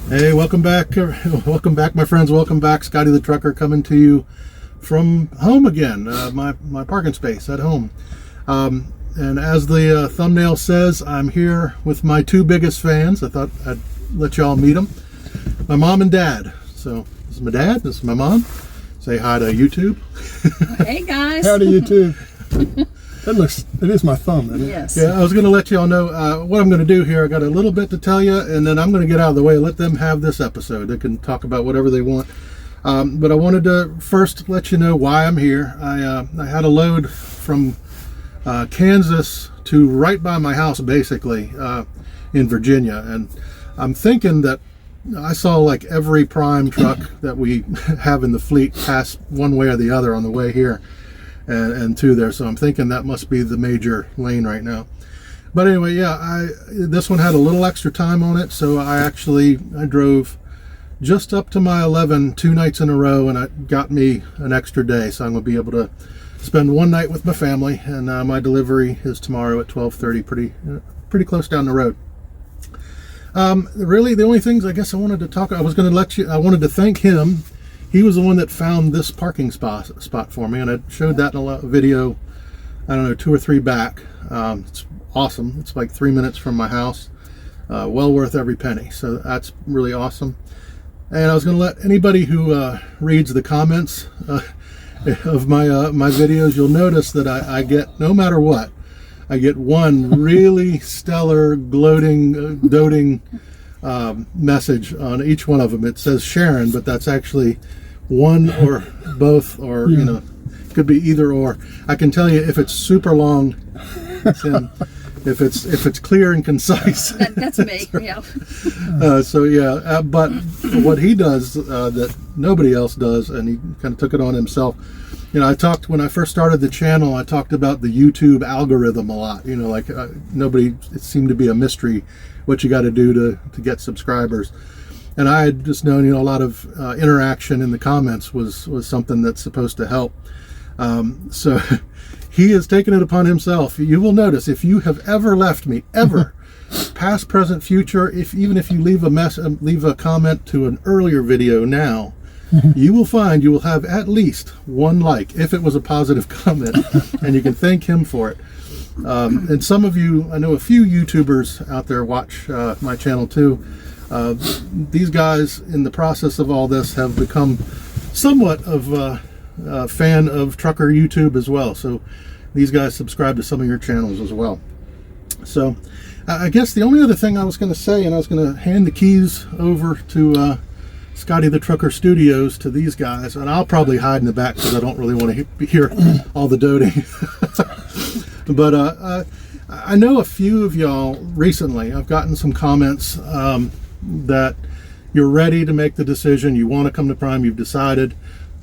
Hey, welcome back. Welcome back, my friends. Welcome back. Scotty the Trucker coming to you from home again, my parking space at home. And as the thumbnail says, I'm here with my two biggest fans. I thought I'd let y'all meet them. My mom and dad. So this is my dad, this is my mom. Say hi to YouTube. Hey guys. Howdy YouTube. It is my thumb, isn't it? Yes. Yeah, I was going to let y'all know what I'm going to do here. I got a little bit to tell you, and then I'm going to get out of the way and let them have this episode. They can talk about whatever they want. But I wanted to first let you know why I'm here. I had a load from Kansas to right by my house, basically, in Virginia. And I'm thinking that I saw like every prime truck that we have in the fleet pass one way or the other on the way here. And to there, so I'm thinking that must be the major lane right now. But anyway, yeah, this one had a little extra time on it, so I drove just up to my 11 2 nights in a row, and it got me an extra day, so I'm going to be able to spend one night with my family, and my delivery is tomorrow at 12:30, pretty close down the road. Really, the only things I guess I wanted to talk, I wanted to thank him. He was the one that found this parking spot for me, and I showed that in a video, I don't know, 2 or 3 back. It's awesome. It's like 3 minutes from my house. Well worth every penny. So that's really awesome. And I was going to let anybody who reads the comments of my videos, you'll notice that I get, no matter what, I get one really stellar, gloating, doting message on each one of them. It says Sharon, but that's actually one or both, or you know, could be either or. I can tell you if it's super long, it's him. If it's clear and concise, that's me. Yeah. But what he does that nobody else does, and he kind of took it on himself. You know, when I first started the channel, I talked about the YouTube algorithm a lot. You know, like it seemed to be a mystery what you got to do to get subscribers. And I had just known, you know, a lot of interaction in the comments was something that's supposed to help. So he has taken it upon himself. You will notice if you have ever left me, ever, past, present, future, even if you leave a comment to an earlier video now, you will find you will have at least one like, if it was a positive comment, and you can thank him for it. And some of you, I know a few YouTubers out there watch my channel too. These guys, in the process of all this, have become somewhat of a fan of Trucker YouTube as well. So these guys subscribe to some of your channels as well. So I guess the only other thing I was going to say, and I was going to hand the keys over to Scotty the Trucker Studios to these guys, and I'll probably hide in the back because I don't really want to hear all the doting. But I know a few of y'all recently, I've gotten some comments that you're ready to make the decision, you want to come to Prime, you've decided,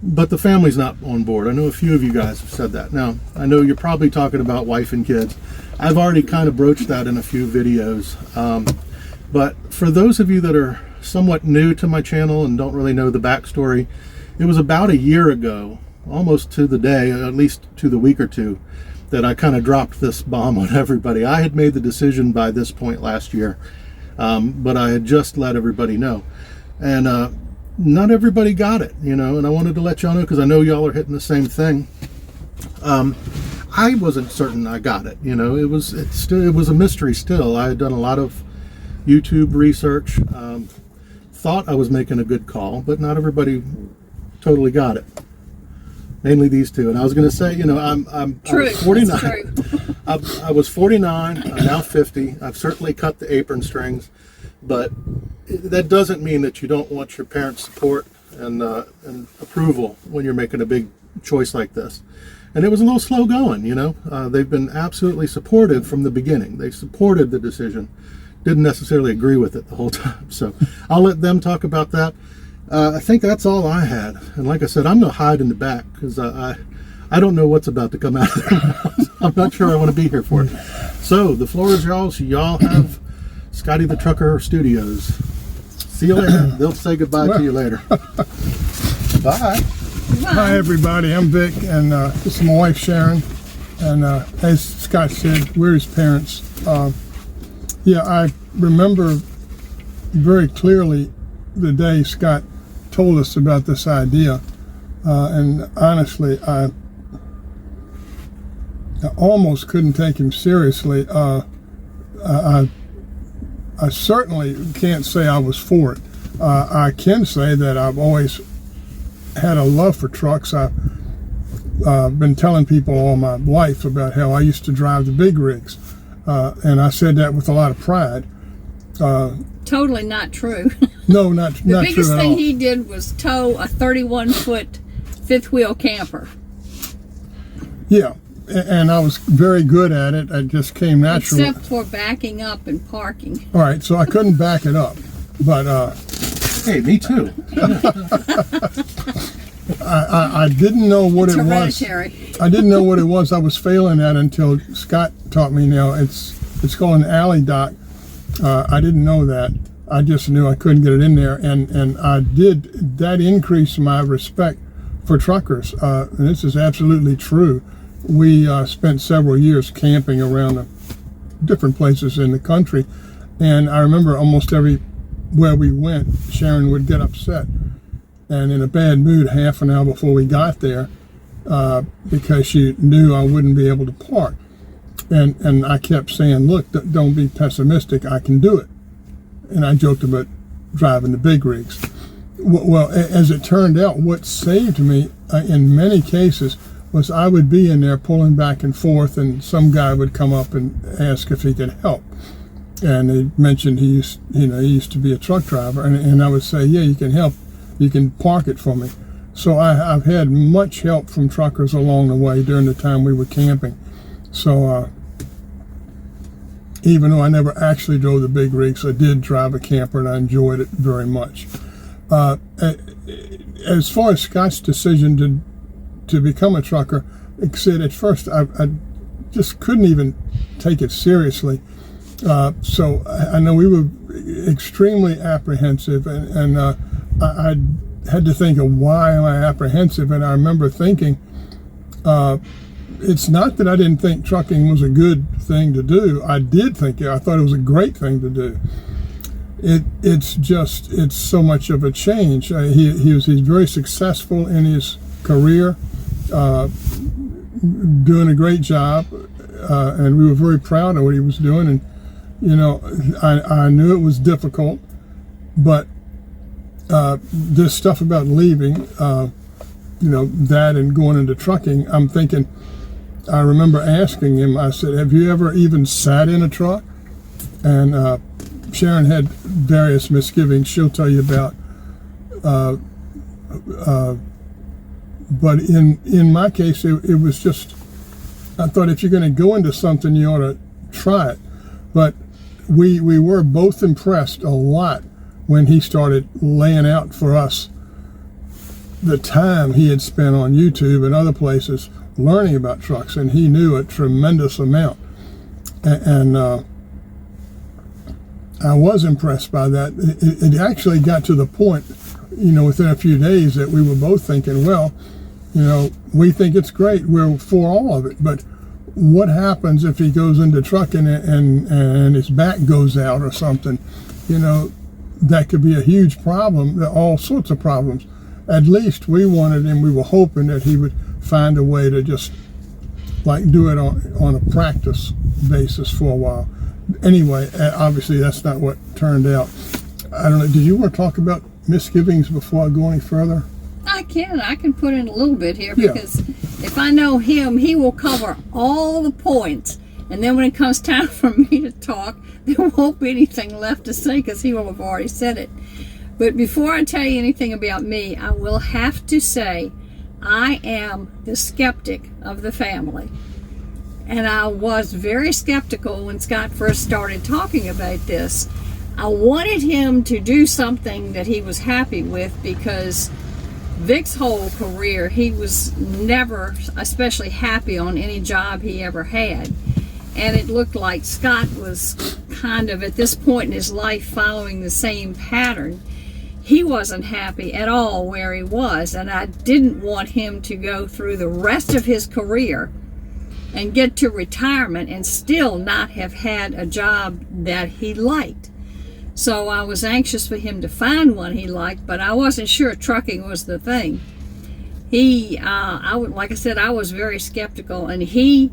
but the family's not on board. I know a few of you guys have said that. Now, I know you're probably talking about wife and kids. I've already kind of broached that in a few videos. But for those of you that are somewhat new to my channel and don't really know the backstory, it was about a year ago, almost to the day, at least to the week or two, that I kind of dropped this bomb on everybody. I had made the decision by this point last year, but I had just let everybody know. And not everybody got it, you know, and I wanted to let y'all know because I know y'all are hitting the same thing. I wasn't certain I got it, you know, it was a mystery still. I had done a lot of YouTube research, thought I was making a good call, but not everybody totally got it. Mainly these two. And I was going to say, you know, I'm 49. I was 49. I'm now 50. I've certainly cut the apron strings, but that doesn't mean that you don't want your parents' support and approval when you're making a big choice like this. And it was a little slow going, you know. They've been absolutely supportive from the beginning. They supported the decision. Didn't necessarily agree with it the whole time. So I'll let them talk about that. I think that's all I had. And like I said, I'm going to hide in the back because I don't know what's about to come out of their mouths. I'm not sure I want to be here for it. So the floor is y'all's. Y'all have Scotty the Trucker Studios. See you later. They'll say goodbye to you later. Bye. Hi everybody, I'm Vic, and this is my wife Sharon. And as Scott said, we're his parents. Yeah, I remember very clearly the day Scott told us about this idea, and honestly, I almost couldn't take him seriously. I certainly can't say I was for it. I can say that I've always had a love for trucks. I've been telling people all my life about how I used to drive the big rigs, and I said that with a lot of pride. Totally not true. No, not The true at all. biggest thing he did was tow a 31-foot fifth wheel camper. Yeah, and I was very good at it. It just came naturally. Except for backing up and parking. All right, so I couldn't back it up, but Hey, me too. I didn't know what It's it was. hereditary. I didn't know what it was I was failing at until Scott taught me. Now it's called an alley dock. I didn't know that. I just knew I couldn't get it in there, and I did. That increased my respect for truckers. And this is absolutely true. We spent several years camping around the different places in the country, and I remember almost everywhere we went, Sharon would get upset and in a bad mood half an hour before we got there, because she knew I wouldn't be able to park. And I kept saying, look, don't be pessimistic, I can do it. And I joked about driving the big rigs. Well, as it turned out, what saved me in many cases was I would be in there pulling back and forth, and some guy would come up and ask if he could help. And he mentioned he used to be a truck driver, and I would say, yeah, you can help. You can park it for me. So I've had much help from truckers along the way during the time we were camping. So even though I never actually drove the big rigs, I did drive a camper, and I enjoyed it very much. As far as Scott's decision to become a trucker, like I said, at first I just couldn't even take it seriously. So I know we were extremely apprehensive, and I had to think of why am I apprehensive, and I remember thinking, it's not that I didn't think trucking was a good thing to do. I did think it. I thought it was a great thing to do. It's so much of a change. He's very successful in his career, doing a great job, and we were very proud of what he was doing. And I knew it was difficult, but this stuff about leaving, that and going into trucking, I'm thinking, I remember asking him, I said, have you ever even sat in a truck? And Sharon had various misgivings she'll tell you about. But in my case, it was just, I thought if you're going to go into something, you ought to try it. But we were both impressed a lot when he started laying out for us the time he had spent on YouTube and other places learning about trucks, and he knew a tremendous amount. And I was impressed by that. It actually got to the point, within a few days that we were both thinking, well, we think it's great. We're for all of it. But what happens if he goes into trucking and his back goes out or something? That could be a huge problem, all sorts of problems. At least we wanted him, we were hoping that he would find a way to just do it on a practice basis for a while. Anyway, obviously that's not what turned out. I don't know, did you want to talk about misgivings before I go any further? I can put in a little bit here, because if I know him, he will cover all the points, and then when it comes time for me to talk, there won't be anything left to say because he will have already said it. But before I tell you anything about me, I will have to say I am the skeptic of the family. And I was very skeptical when Scott first started talking about this. I wanted him to do something that he was happy with, because Vic's whole career, he was never especially happy on any job he ever had. And it looked like Scott was kind of, at this point in his life, following the same pattern. He wasn't happy at all where he was, and I didn't want him to go through the rest of his career and get to retirement and still not have had a job that he liked. So I was anxious for him to find one he liked, but I wasn't sure trucking was the thing. Like I said, I was very skeptical, and he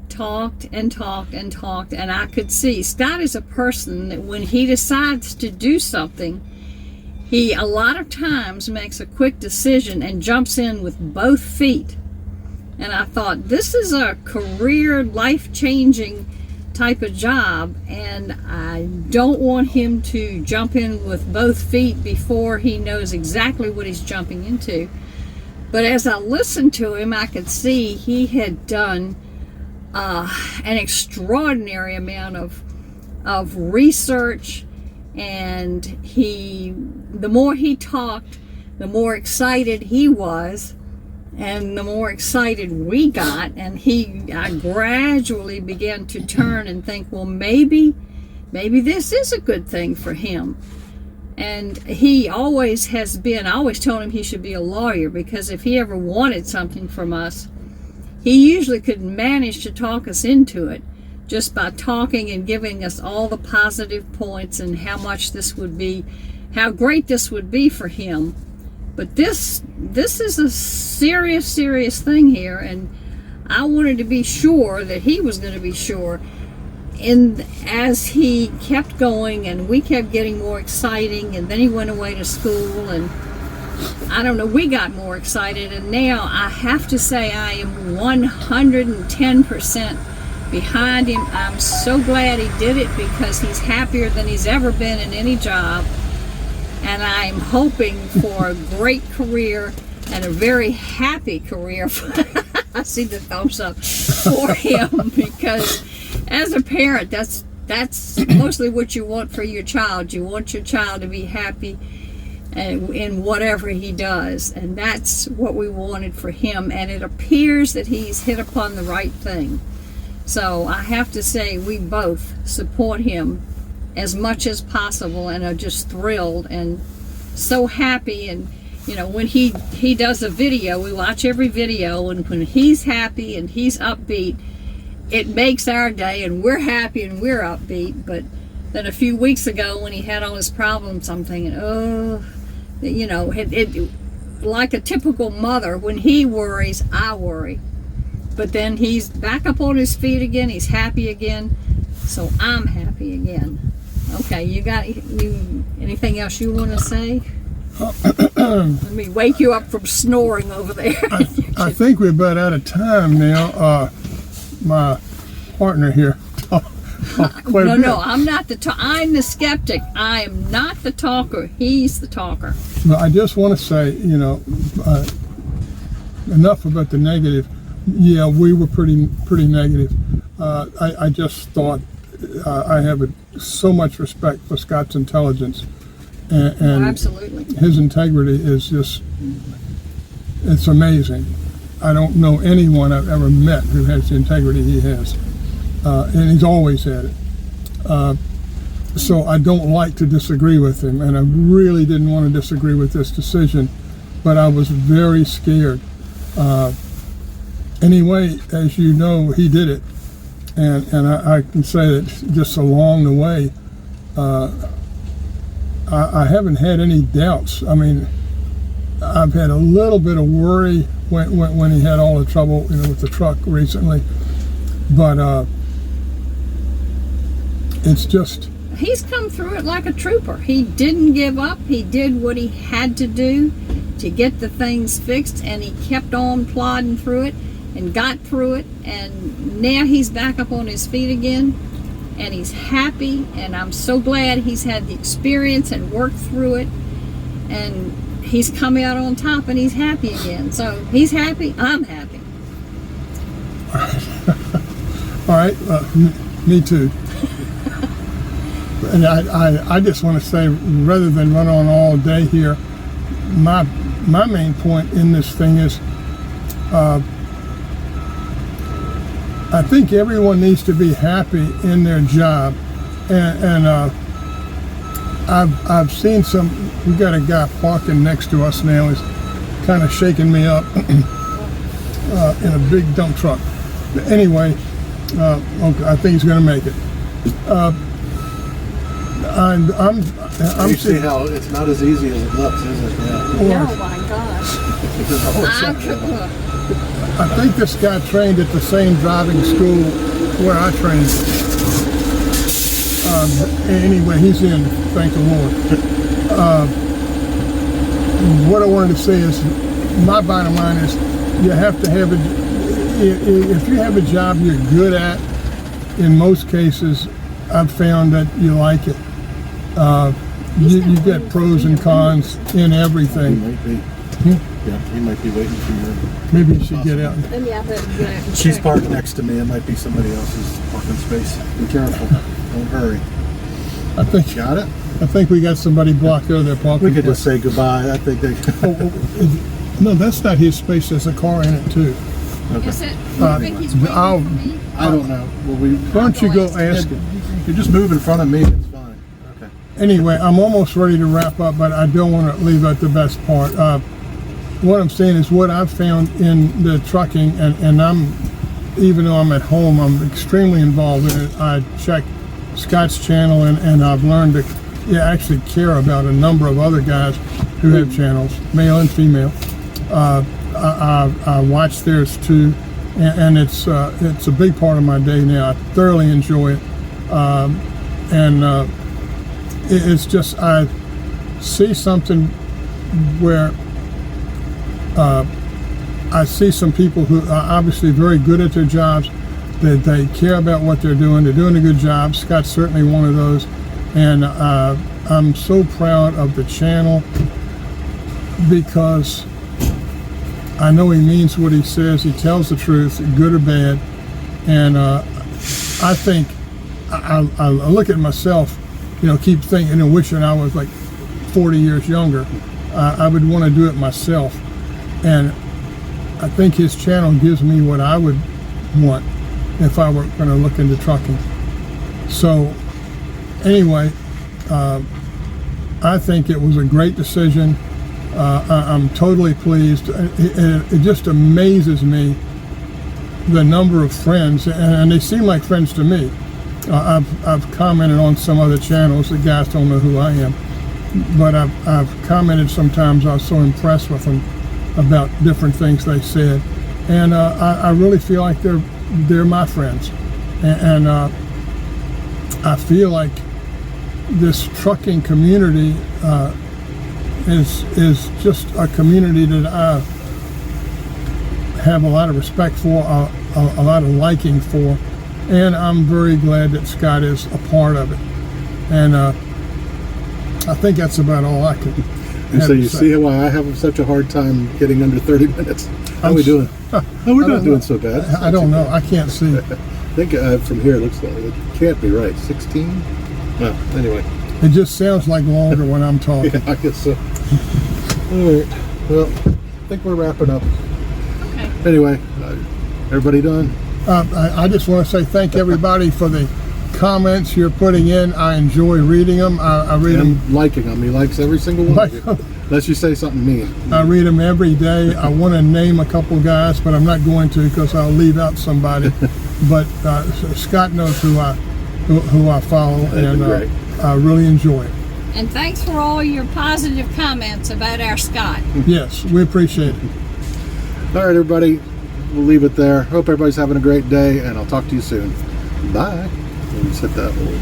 talked and talked and talked, and I could see Scott is a person that when he decides to do something, he a lot of times makes a quick decision and jumps in with both feet. And I thought, this is a career, life-changing type of job, and I don't want him to jump in with both feet before he knows exactly what he's jumping into. But as I listened to him, I could see he had done an extraordinary amount of research, and the more he talked, the more excited he was, and the more excited we got, and I gradually began to turn and think, well, maybe this is a good thing for him. And he always has been, I always told him he should be a lawyer, because if he ever wanted something from us, he usually could manage to talk us into it just by talking and giving us all the positive points and how much this would be, how great this would be for him. But this is a serious thing here, and I wanted to be sure that he was going to be sure. And as he kept going and we kept getting more exciting, and then he went away to school, and I don't know, we got more excited, and now I have to say I am 110% behind him. I'm so glad he did it, because he's happier than he's ever been in any job, and I'm hoping for a great career and a very happy career. I see the thumbs up for him, because as a parent, that's mostly what you want for your child. You want your child to be happy in whatever he does, and that's what we wanted for him, and it appears that he's hit upon the right thing. So I have to say, we both support him as much as possible, and are just thrilled and so happy. And when he does a video, we watch every video, and when he's happy and he's upbeat, it makes our day, and we're happy and we're upbeat. But then a few weeks ago, when he had all his problems, I'm thinking, like a typical mother, when he worries, I worry. But then he's back up on his feet again, he's happy again, so I'm happy again. Okay, you anything else you want to say? Let me wake you up from snoring over there. I think we're about out of time now. My partner here talked quite a bit. No, I'm not I'm the skeptic. I am not the talker. He's the talker. Well, I just want to say, enough about the negative. Yeah, we were pretty negative. I just thought I have so much respect for Scott's intelligence, and absolutely, his integrity is it's amazing. I don't know anyone I've ever met who has the integrity he has, and he's always had it. So I don't like to disagree with him, and I really didn't want to disagree with this decision, but I was very scared. Anyway, as you know, he did it, and I can say that just along the way, I haven't had any doubts. I mean, I've had a little bit of worry when he had all the trouble, with the truck recently, but it's just, he's come through it like a trooper. He didn't give up. He did what he had to do to get the things fixed, and he kept on plodding through it and got through it, and now he's back up on his feet again, and he's happy, and I'm so glad he's had the experience and worked through it, and he's come out on top, and he's happy again. So he's happy, I'm happy. All right, me too. And I just want to say, rather than run on all day here, my main point in this thing is, I think everyone needs to be happy in their job, and I've seen we got a guy parking next to us now. He's kind of shaking me up in a big dump truck. But anyway, okay, I think he's going to make it. I'm You see how it's not as easy as it looks, is it? Yeah. Oh my gosh. I think this guy trained at the same driving school where I trained. Anyway, he's in, thank the Lord. What I wanted to say is, my bottom line is, you have to have if you have a job you're good at, in most cases, I've found that you like it. You get pros and cons in He everything. might be. Yeah, he might be waiting for you. Maybe you should get out. Maybe I better get out and She's check. parked next to me. It might be somebody else's parking space. Be careful. Don't hurry. I think Got it? I think we got somebody blocked out of their parking We could place. just say goodbye. I think they. No, that's not his space. There's a car in it too. Is it? You think he's waiting I'll- for me? I don't know. Well, we. Why don't you go ask him? If you just move in front of me, it's fine. Okay. Anyway, I'm almost ready to wrap up, but I don't want to leave out the best part. What I'm saying is what I've found in the trucking, and I'm, even though I'm at home, I'm extremely involved in it. I check Scott's channel, and I've learned to actually care about a number of other guys who have channels, male and female. I watch theirs too, and it's a big part of my day now. I thoroughly enjoy it, it's just I see something where I see some people who are obviously very good at their jobs, that they care about what they're doing a good job. Scott's certainly one of those, and I'm so proud of the channel because I know he means what he says. He tells the truth, good or bad, and I think I look at myself, keep thinking and wishing I was like 40 years younger. I would want to do it myself, and I think his channel gives me what I would want if I were going to look into trucking. So anyway, I think it was a great decision. I'm totally pleased. It just amazes me the number of friends, and they seem like friends to me. I've commented on some other channels. The guys don't know who I am, but I've commented sometimes. I was so impressed with them about different things they said, and I really feel like they're my friends, and I feel like this trucking community is just a community that I have a lot of respect for, a lot of liking for, and I'm very glad that Scott is a part of it. And I think that's about all I can. And so you see why I have such a hard time getting under 30 minutes. How are we doing? Oh, we're not doing so bad. I don't know. I can't see. I think from here it looks like it can't be right. 16? Well, anyway. It just sounds like longer when I'm talking. Yeah, I guess so. All right. Well, I think we're wrapping up. Okay. Anyway, everybody done? I just want to say thank everybody for the comments you're putting in. I enjoy reading them. I read them. And liking them. He likes every single one of you. Unless you say something mean. I read them every day. I want to name a couple guys, but I'm not going to because I'll leave out somebody. But Scott knows who I follow, and I really enjoy it. And thanks for all your positive comments about our Scott. Yes, we appreciate it. All right, everybody. We'll leave it there. Hope everybody's having a great day, and I'll talk to you soon. Bye. Let me set that little